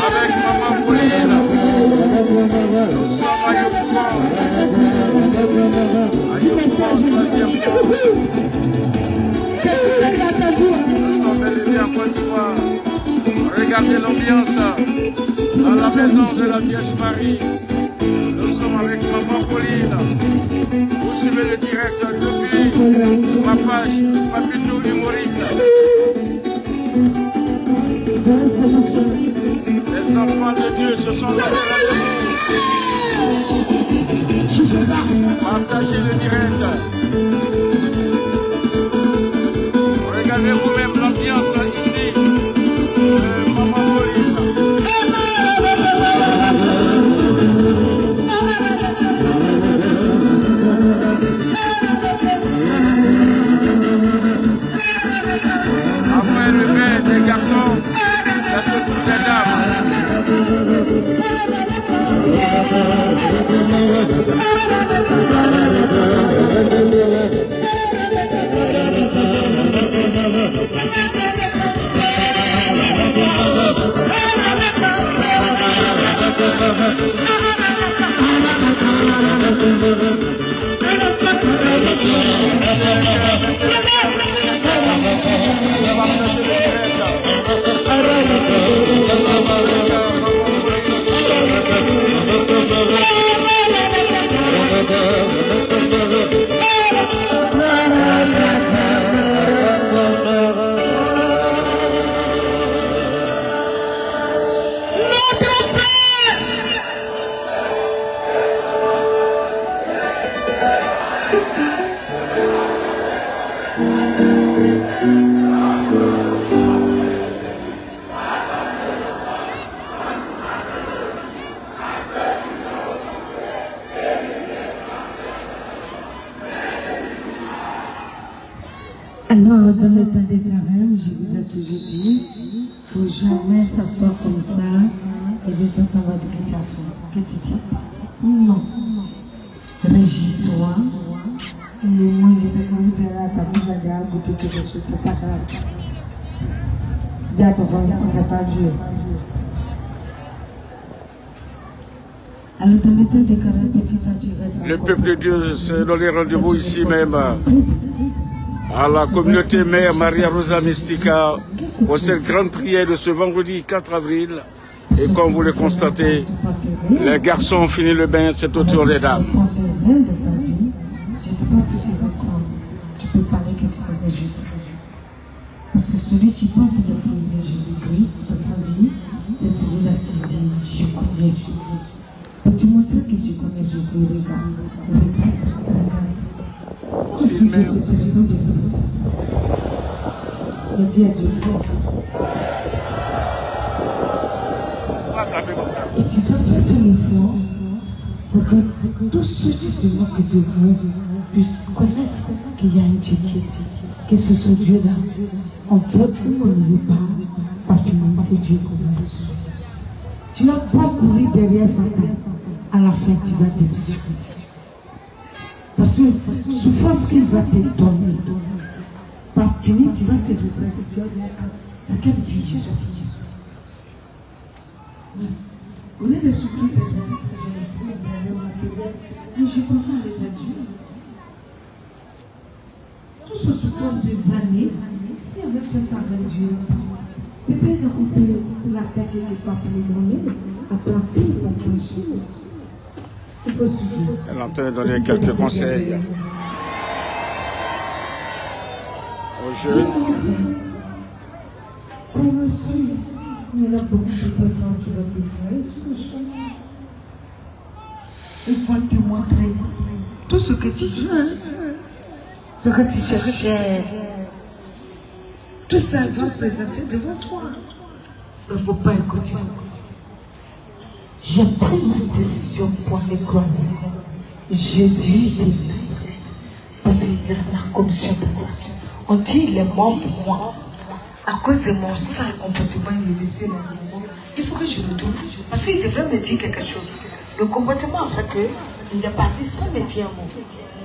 avec Maman Pauline. Nous sommes à Yopougon. À Yopougon, troisième temps. Nous sommes élevés en Côte d'Ivoire. Regardez l'ambiance dans la maison de la Vierge Marie. Nous sommes avec Maman Pauline. Vous suivez le direct depuis ma page Papito Humoriste. Les enfants de Dieu se sont levés. Partagez le direct. Regardez vous-même l'ambiance ici. C'est Maman Pauline. Après le bain des garçons, c'est le tour des dames. Alors, dans le temps des carêmes, je vous ai toujours dit, il ne faut jamais s'asseoir comme ça et de s'entendre dire que tu as fait. Que tu dis? Non. Régis-toi. Et moi, je sais que vous êtes là, ta bouche va dire, goûter quelque chose, c'est pas grave. Dis à ton frère, c'est pas Dieu. Alors, dans le temps des carêmes, petit à petit, le peuple de Dieu s'est donné rendez-vous ici même. À la communauté mère Maria Rosa Mystica pour cette grande prière de ce vendredi 4 avril. Et comme vous le constatez, les garçons ont fini le bain, c'est au tour des dames. Je sais pas si tu ressens, tu peux parler que tu connais Jésus-Christ. Parce que celui qui porte le fruit de Jésus-Christ dans sa vie, c'est celui-là qui dit, je connais Jésus. Pour te montrer que tu connais Jésus, regarde. Filmer. Le Dieu du Père. Et tu dois faire ton effort pour que tous ceux qui se moquent de vous puissent connaître qu'il y a un Dieu qui existe. Que ce soit Dieu-là, on peut ou on ne veut pas, parce que c'est Dieu qu'on a reçu. Tu ne vas pas courir derrière Satan. À la fin, tu vas démissionner. Parce que souffrance qu'il va te donner, par finir, tu vas te laisser, c'est quelle vie je suis. Au lieu de souffrir, mais je comprends les Dieu. Tout ce souffrance des années, si on avait fait ça avec Dieu, peut-être qu'on peut la terre qui n'est pas pour les donner, à planter, à plancher. Elle est en train de donner quelques conseils aux jeunes. Il faut te montrer tout ce que tu veux, ce que tu cherchais. Tout ça va se présenter devant toi. Il ne faut pas écouter. J'ai pris une décision pour les croiser. Jésus est Nazareth. Parce qu'il est la commission d'ascension. On dit il est mort pour moi. À cause de mon sale comportement, il faut que je me tourne. Parce qu'il devrait me dire quelque chose. Le comportement a fait qu'il est parti sans me dire un mot.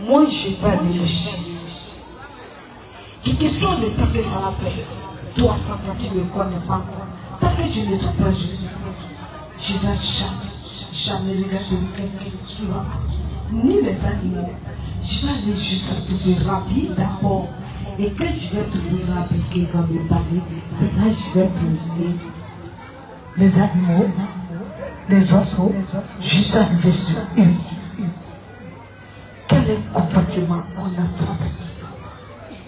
Moi, je vais aller le chercher. Et question de temps que ça va faire. Toi, sans toi, tu ne me connais pas. Tant que je ne trouve pas Jésus, je ne vais jamais regarder quelqu'un sur la ni les animaux. Je vais aller juste trouver Rabbi d'abord. Et quand je vais trouver Rabbi qui va me parler, c'est là que je vais trouver les animaux, les oiseaux, juste arriver sur eux. Quel est le comportement qu'on a trouvé?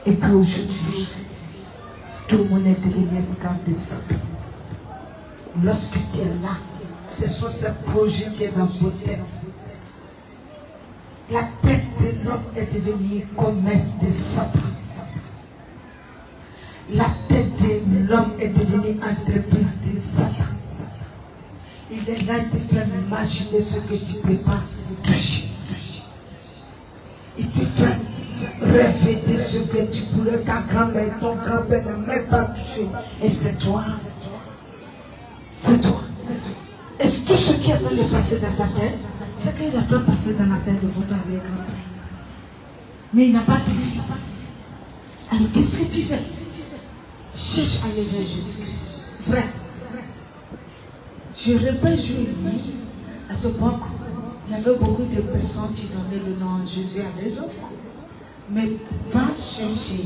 Et puis aujourd'hui, tout le monde est devenu esclave de ça. Lorsque tu es là, ce sont ces projets qui sont dans vos têtes. La tête de l'homme est devenue commerce de Satan. La tête de l'homme est devenue entreprise de Satan. Il est là de faire imaginer ce que tu ne peux pas toucher. Il te fait rêver de ce que tu voulais, ta grand-mère, ton grand-père n'a même pas touché. Et c'est toi. C'est toi. Est-ce que tout ce qui est en train de passer dans ta tête, c'est qu'il a fait passer dans la tête de votre arrière-grand-père. Mais il n'a pas de vie. Alors qu'est-ce que tu fais? Cherche à aller vers Jésus-Christ. Vrai. Je répète, à ce point, il y avait beaucoup de personnes qui donnaient le nom de Jésus à des enfants. Mais va chercher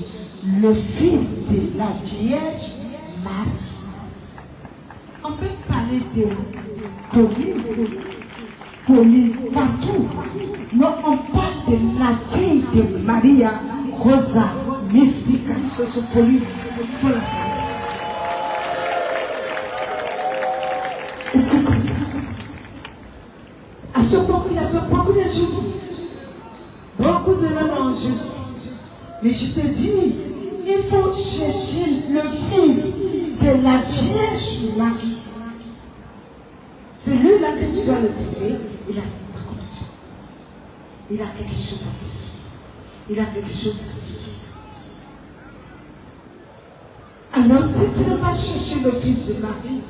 le fils de la Vierge Marie. On peut parler de Pauline partout. Mais on parle de la fille de Maria Rosa Mystica. C'est Pauline. Et c'est comme ça. À ce point, il a fait beaucoup de choses. Beaucoup de noms en Jésus. Mais je te dis, il faut chercher le fils de la Vierge Marie. Celui-là que tu dois le trouver, il a comme ça. Il a quelque chose à dire. Il a quelque chose à dire. Alors, si tu ne vas pas chercher le fils de Marie,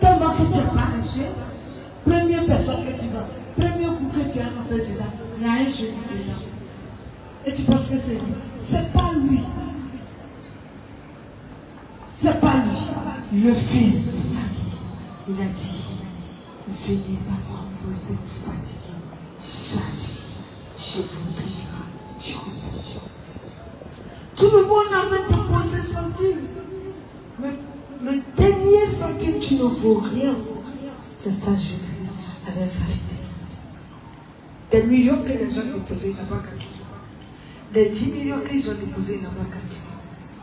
tellement que tu n'as pas reçu, première personne que tu vas, premier coup que tu as rentré dedans, il y a un Jésus dedans. Et tu penses que c'est lui. C'est pas lui. C'est pas lui. Le fils de Marie. Il a dit, venez à moi, vous êtes fatigués, chargés, je vous bénirai. Tout le monde avait déposé centime. Mais le dernier centime, tu ne vaux rien. C'est ça, Jésus avait validé. Des millions que les gens ont déposés, il n'a pas calculé. Les 10 millions qu'ils ont déposés, il n'a pas calculé.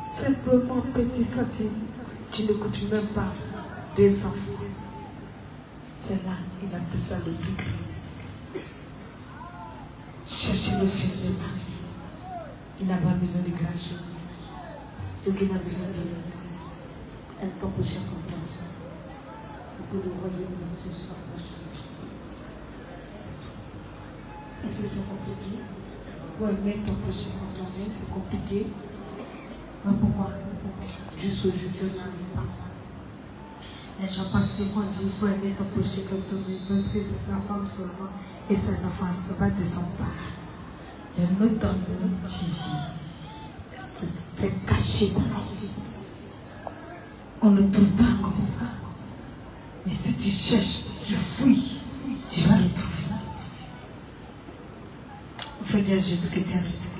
Simplement petit centime qui ne coûte même pas 200 francs. C'est là, il a fait ça le plus grand. Cherchez le fils de Marie. Il n'a pas besoin de grand chose. Ce qu'il a besoin de un temps pour chaque enfant. Pour que le royaume de Dieu soit aujourd'hui. Est-ce que c'est compliqué? Pour aimer ton péché pour toi-même, c'est compliqué. Mais pourquoi? Juste aujourd'hui, on n'arrive pas. Les gens pensent que moi, il faut aimer ton péché comme toi-même, parce que c'est sa femme seulement. Et ses enfants, ça va de son part. Le nous donne le petit. C'est caché dans la vie. On ne le trouve pas comme ça. Mais si tu cherches, tu fouilles, tu vas le trouver. Il faut dire à Jésus que tu as le trouvé.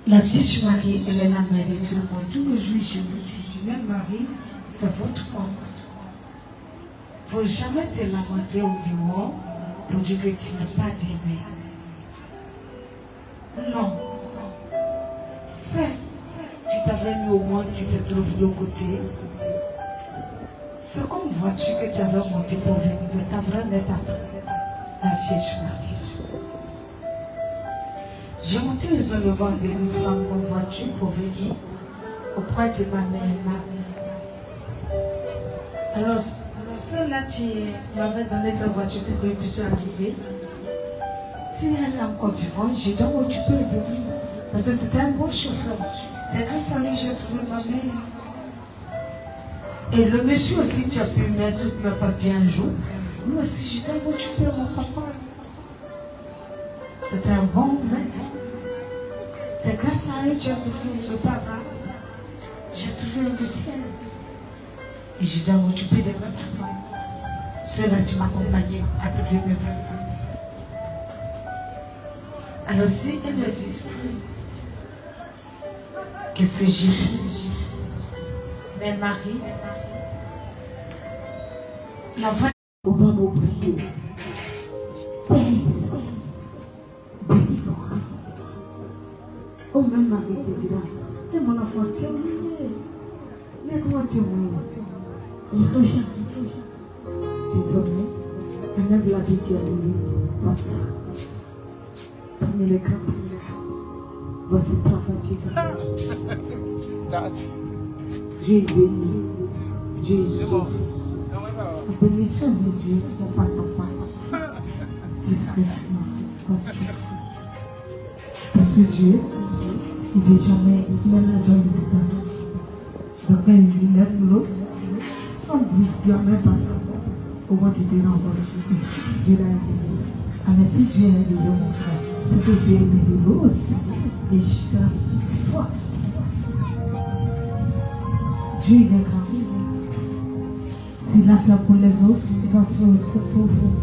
La Vierge Marie, elle est la mère de tout le monde. Tous les jours, je vous dis, même Marie, c'est votre homme. Il ne faut jamais te lamenter au dehors pour dire que tu n'as pas d'aimer. Non. C'est qui t'avait mis au monde qui se trouve de côté. C'est comme une voiture que tu avais montée pour venir de ta vraie mère, la Vierge Marie. J'ai monté dans le ventre d'une femme en voiture pour venir auprès de ma mère. Alors, celle-là qui m'avait donné sa voiture pour que je puisse arriver, si elle est encore vivante, je dois m'occuper de lui. Parce que c'était un bon chauffeur. C'est grâce à lui que j'ai trouvé ma mère. Et le monsieur aussi qui a pu mettre tous mes papiers un jour, lui aussi, je dois m'occuper de mon papa. C'était un bon maître. C'est grâce à eux que j'ai trouvé le papa. J'ai trouvé le ciel. Et je dois m'occuper de ma maman. Cela qui m'accompagnait à trouver mes parents. Alors si elle existe, qu'est-ce que j'ai fait? Mes maris, la voix au bas m'oublier. Pèse, délivre. Oh, même mari te dira, et mon enfant, tu es mouillé. Mais comment tu es mouillé? Désormais, un homme l'a dit à lui, voici. Prenez le campus. Voici trois fatigues. Dieu est béni. Dieu est sauvé. La bénédiction de Dieu n'est pas ton pas. Discrètement. Parce que Dieu, il ne veut jamais mélanger les histoires. Donc quand il lève l'autre, sans lui dire même pas ça. Au moins tu t'es renvoyé. Dieu l'a aidé. Alors si Dieu a aidé mon frère, c'est que Dieu a aidé l'autre aussi. Et je serai fort. Dieu il est grand. S'il a fait pour les autres, il va faire aussi pour vous.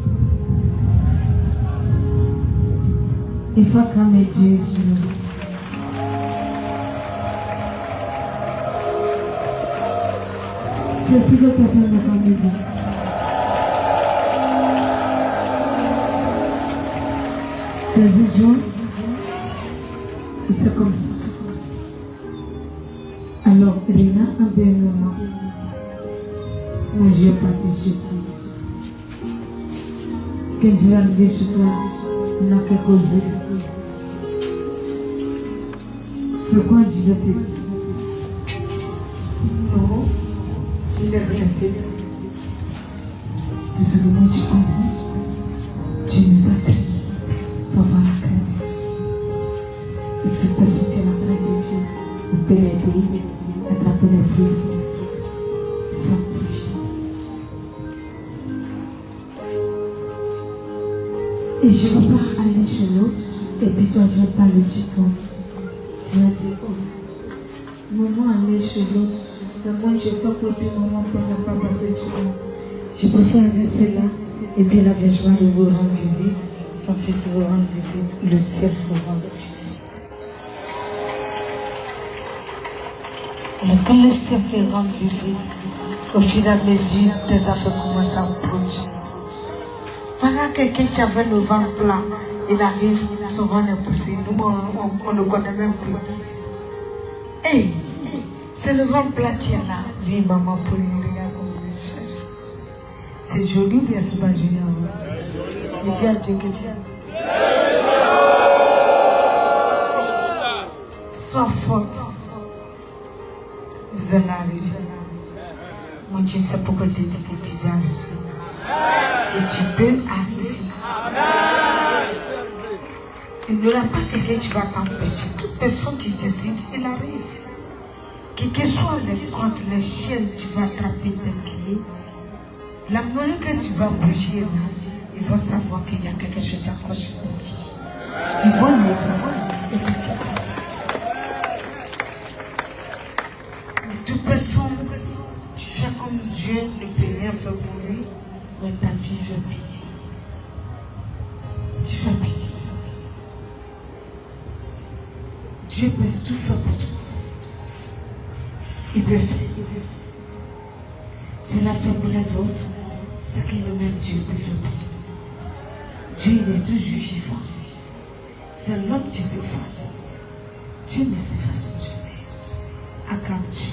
Il faut calmer Dieu. Je suis le capitaine de calmer Dieu. Président, c'est comme ça. Alors, Rina, un peu moment. Moi, je n'ai pas dit chez toi. Quand j'ai arrivé chez toi, on a fait causer. C'est quoi je vais te dire? Non, je n'ai rien te dire. Tu sais comment tu comprends? Tu nous as pris pour avoir la crainte. Et toute personne qui a la crainte de Dieu, on peut l'aider, attraper les fruits. Et je ne veux pas aller chez l'autre, et puis toi, je vais parler chez toi. Je vais dire, oh, maman aller chez l'autre, mais moi, je ne vais pas pour puis maman pour ne pas passer chez moi. Je préfère rester là, et puis la Vierge Marie vous rendre visite, son fils vous rendre visite, le ciel vous rendre visite. Mais quand le ciel te rend visite, au fil et à mesure, tes affaires commencent à me produire. Pendant quelqu'un qui avait le ventre plat, il arrive, son ventre est poussé. Nous, on ne connaît même plus. Hey, c'est le ventre plat qui est là. Viens, maman, pour lui, regarde comment il est. C'est joli ou bien c'est pas joli? Il dit à Dieu que tu as. Sois forte. Vous allez arriver. Mon Dieu, c'est pourquoi tu dis que tu vas arriver. Et tu peux arriver. Il n'y aura pas quelqu'un qui va t'empêcher. Toute personne qui décide, il arrive. Quel que soit les comptes, les chiennes, tu vas attraper tes pieds. La manière que tu vas bouger là, ils vont savoir qu'il y a quelque chose qui accroche tes pieds. Ils vont lever et puis tu arrêtes. Toute personne, tu fais comme Dieu ne peut rien faire pour lui. Mais ta vie fait pitié. Tu fais pitié. Dieu peut tout faire pour toi. Il peut faire. C'est la fait pour les autres. Ce que le même Dieu peut faire pour toi. Dieu il est toujours vivant. C'est l'homme qui s'efface. Dieu ne s'efface jamais. Acclame Dieu.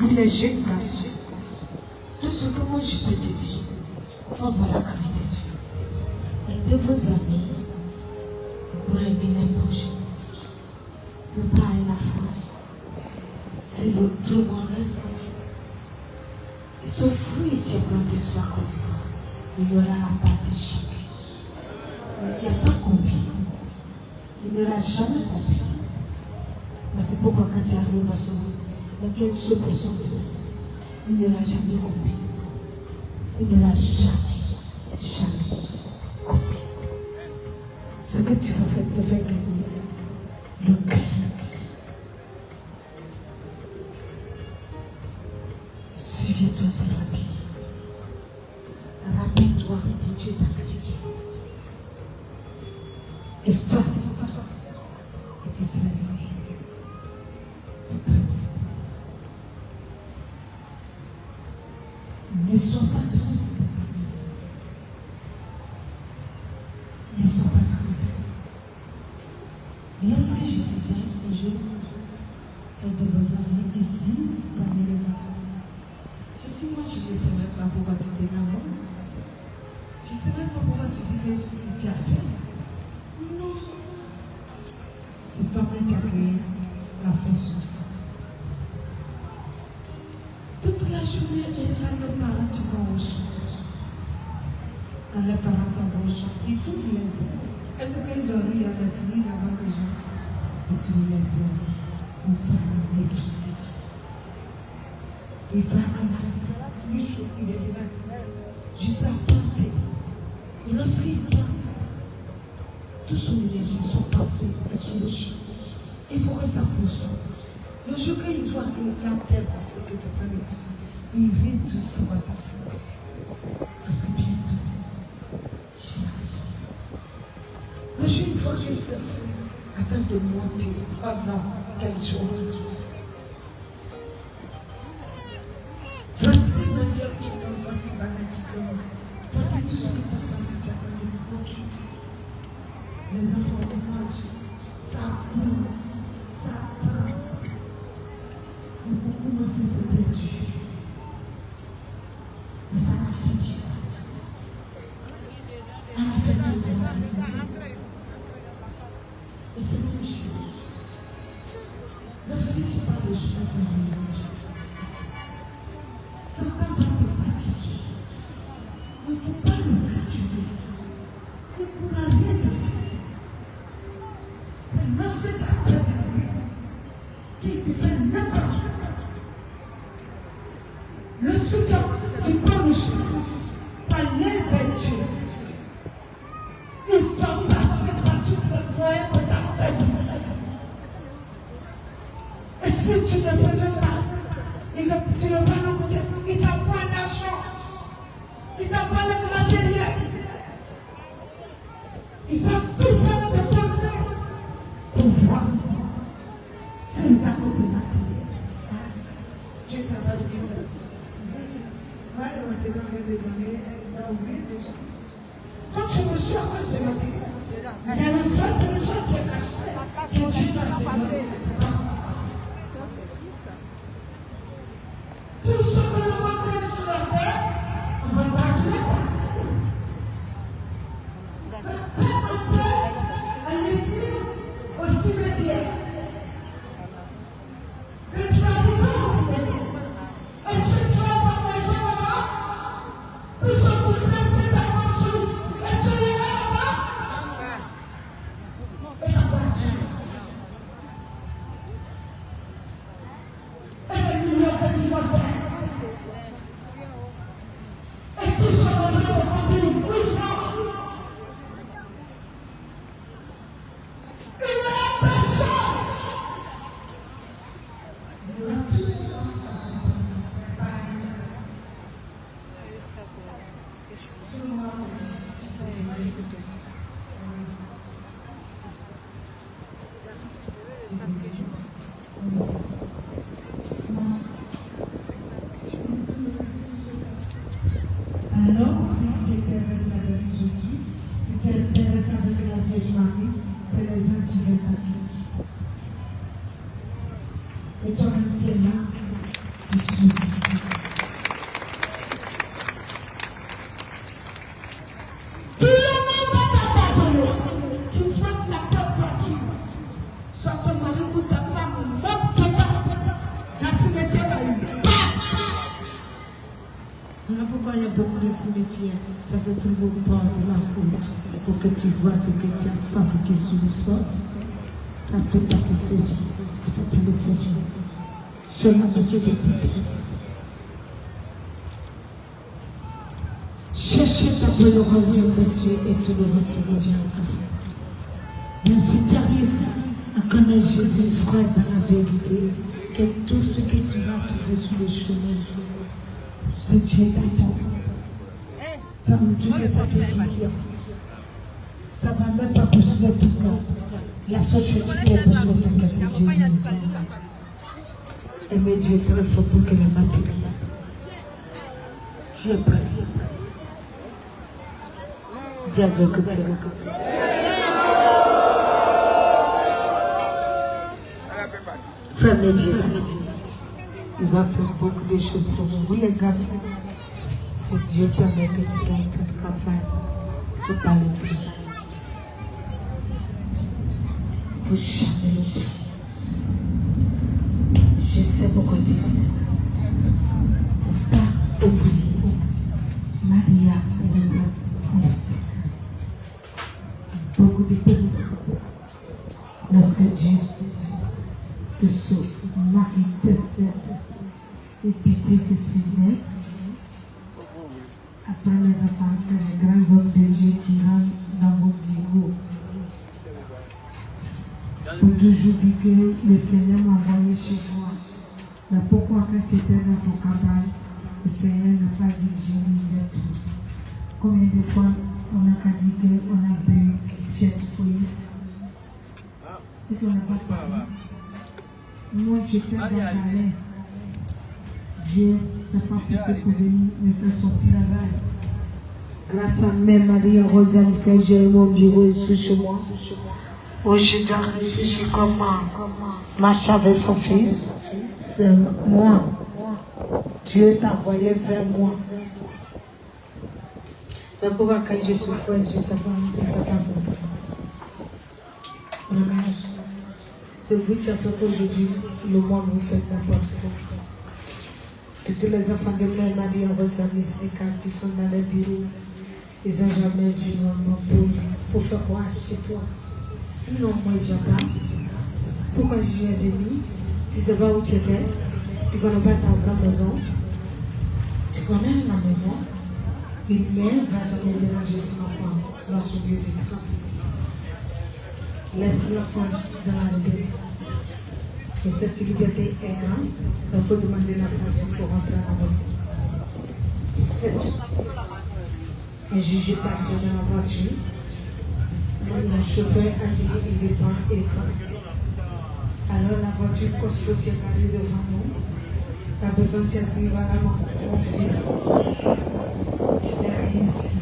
Vous les jeunes garçons, tout ce que moi je peux te dire, faut avoir la crainte de Dieu. Et de vos amis, pour aimer les prochains, ce n'est pas la force, c'est le droit de ressenti. Et ce fruit qui est planté sur la côte, il y aura la pâte chic. Mais qui n'a pas compris, il ne l'a jamais compris. C'est pourquoi quand tu arrives à son il y a une seule personne, il ne l'a jamais compris. Il ne l'a jamais compris. Ce que tu vas faire te fait gagner le cœur. Souviens-toi de la vie. Rappelle-toi que Dieu t'a créé. Efface et tu seras aimé. C'est précis. Ne sois pas triste. Ne sois pas triste. Lorsque je disais un jour, un de vos amis ici, parmi les masses, je dis, moi, je ne sais même pas pourquoi tu t'es malade. Je ne sais même pas pourquoi tu t'es fait. Non. C'est toi-même qui as créé la fin sur toi. Toute la journée, quand les parents te vont au champ, quand les parents s'en vont au champ, ils trouvent les ailes. Est-ce qu'ils ont eu à la famille là-bas déjà? Ils trouvent les ailes. On va en nettoyer. Il va ramasser. Il est là. Jusqu'à planter. Et lorsqu'il passe, tout son énergie sont passés et sur le champ. Il faut que ça pousse. Le jour qu'il voit que la terre que ça va le pousser, il rit tout ça va passer. Parce que bientôt, j'y arrive. Le jour une fois que ça fait, attends de monter pendant quelques jours. Voici le Dieu qui est comme voici la main qui tombe. Voici tout ce qui t'a fait de produire. Les enfants mangent, ça coule, ça passe. Beaucoup commencent à se perdre. Mais ça m'a fait du mal. À la fin de mes années. Et c'est une chose. Lorsque tu parles de choses de l'image, ça ne va pas te fatiguer. Il ne faut pas le calculer. Il ne pourra rien te faire. C'est lorsque tu as peur de lui qu'il te fait n'importe quoi. Lorsque tu prends le chemin par l'invertu, il va passer par toutes les moyens que tu as fait. Et si tu ne fais pas, tu ne vas pas le côté, il t'envoie l'argent, il t'envoie le matériel. Il va tout ça te poser pour voir. C'est ta côté matériel. Je travaille bien. Voilà, on te donne des données, on oublie déjà. Quand tu reçois quoi, c'est matériel. Il y a une fois que les gens qui est caché, qui ont dû te donner, c'est pas ça. Tout ce que l'on va faire sur la terre, on va marcher là-dessus. Allez-y au cimetière. Que tu arrives au cimetière. Est-ce que tu vas voir les gens là-bas? Tout ce que vous placez d'avant sur lui. Est-ce que tu vas là-bas? Et la voiture. Et le million de petits montagnes. Et tout ce qu'on veut remplir une puissance. Alors, si tu t'intéresses avec Jésus, si tu t'intéresses avec la Vierge Marie, c'est les uns qui viennent t'appeler. Et toi-même, tu es là, tu suis. Tout le monde va t'abandonner. Tu prends la propre voiture. Soit ton mari ou ta femme, monte dedans. La cimetière va y passe. Voilà pourquoi il y a beaucoup de cimetières. Ça se trouve au bord de la route pour que tu vois ce que tu as fabriqué sur le sol. Ça peut pas te servir, ça peut le servir. Sur la mesure de détresse. Cherchez d'abord le royaume des cieux et tout le reste reviendra. Même si tu arrives à connaître Jésus, frère, dans la vérité, que tout ce que tu vas trouver sur le chemin, c'est Dieu t'attend. Ça veut dire que ça peut dire. Ça ne va même pas poursuivre tout le monde. La seule chose qui est poursuivre tout le monde, c'est Dieu. Aimer Dieu est très fort pour que le mal te brille. Dieu est prêt. Dis à Dieu que tu es là. Fermez Dieu. Il va faire beaucoup de choses pour vous. Vous les garçons, si Dieu permet que tu gagnes ton travail, il ne faut pas l'oublier. Il ne faut jamais l'oublier. Je sais pourquoi tu dis ça. Il ne faut pas oublier. Maria, Teresa, Esther. Beaucoup de personnes, lorsque Dieu te sauve, Marie t'accepte et pitié que submets. Après les avancées, les grands hommes de Dieu qui rentrent dans vos bureaux pour toujours dire que le Seigneur m'a envoyé chez toi. Mais pourquoi quand tu étais dans ton cabane, le Seigneur ne t'a dirigé ni tout. Combien de fois on a dit qu'on a vu Pierre Foyet? Est-ce qu'on n'a pas parlé? Moi, j'étais dans la galère. Dieu n'a pas poussé pour venir me faire sortir là-bas. Grâce à Mère Marie, Rosa, Michel, j'ai mon bureau et sous chez moi. Aujourd'hui, j'ai réfléchi comment marcher avec son fils. C'est moi. Dieu t'a envoyé vers moi. Mais pourquoi quand je souffrais, je n'étais pas bon. C'est vous qui avez fait aujourd'hui, le monde vous fait n'importe quoi. Tous les enfants de Mère Marie en Rosa Mystica qui sont dans les bureaux, ils n'ont jamais vu mon pour faire quoi chez toi. Non, moi je ne pas. Pourquoi je viens de nuit? Tu ne sais pas où tu étais? Tu ne connais pas ta grande maison? Tu connais la maison? Une mère ne va jamais déranger son enfant dans son lieu de travail. Laisse l'enfant dans la liberté. Et cette liberté est grande, il faut demander la sagesse pour rentrer dans la maison. C'est tout. Un juge est passé dans la voiture. Le chauffeur a dit qu'il ne veut pas essence. Alors la voiture costaud est arrivée devant nous. Tu as besoin de t'asseoir là, mon fils. Je n'ai rien dit.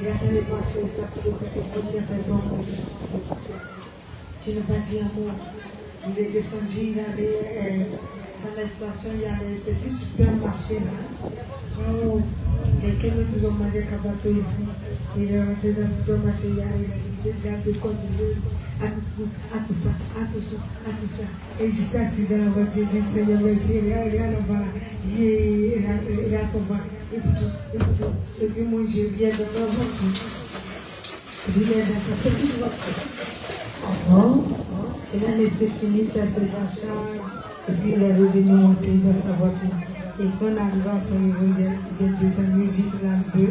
Il a fait les pensées, ça c'est le côté possible de bon pour je n'ai pas dit amour. Il est descendu, il allait dans la station, il y a des petits supermarchés là. Oh, quelqu'un me dit qu'on mangeait cabato ici. Il est rentré dans le supermarché, il a regardé comme il veut. À tout ça. Et j'étais assis dans la voiture, je dis Seigneur, merci, regarde là-bas. Il a son bas. Et puis moi, je viens dans la voiture. Il est dans sa petite voiture. Alors, je l'ai laissé finir faire ses achats. Et puis il est revenu monter dans sa voiture. Et quand on arrive à son niveau, il est descendu vite là un peu.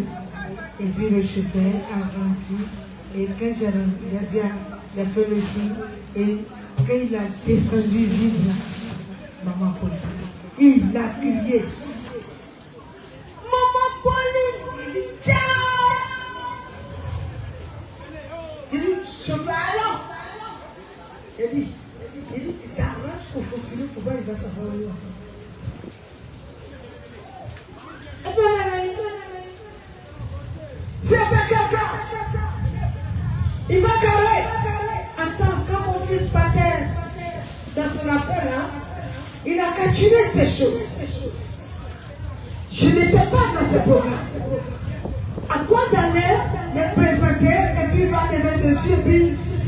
Et puis le chauffeur a grandi. Et quand il a fait le signe. Et quand il a descendu vite là, Maman Pauline, il a crié. Maman Pauline, il dit ciao. Il dit, chauffeur alors. Il dit, tu t'arranges pour faufiler, il ne faut pas, il va savoir où il va. C'est avec quelqu'un. Il va carrer. Attends, quand mon fils partait dans son affaire là, il a capturé ces choses. Je n'étais pas dans ce programme. À quoi d'aller les présenter et puis il va lever dessus et puis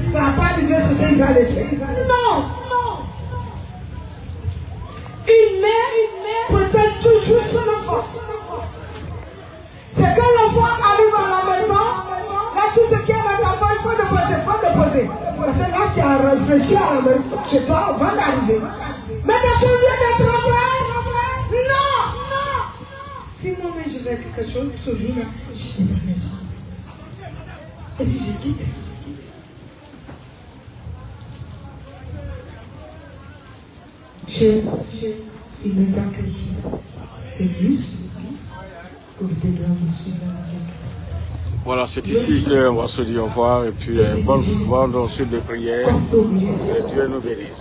ça n'a pas arrivé ce qu'il va le faire. Non. Une mère protège toujours son enfant. C'est quand l'enfant arrive à la maison, là tout ce qui est dans l'enfant, il faut déposer. poser. Parce que là, tu as réfléchi chez toi avant d'arriver. Mais dans ton lieu de travail, non. Si moi-même je fais quelque chose, ce jour-là, je te donne. Et puis je quitte. Dieu, il nous a créés. C'est lui pour te donner aussi. Voilà, c'est ici qu'on va se dire au revoir et puis bonne suite de prières. Que Dieu nous bénisse.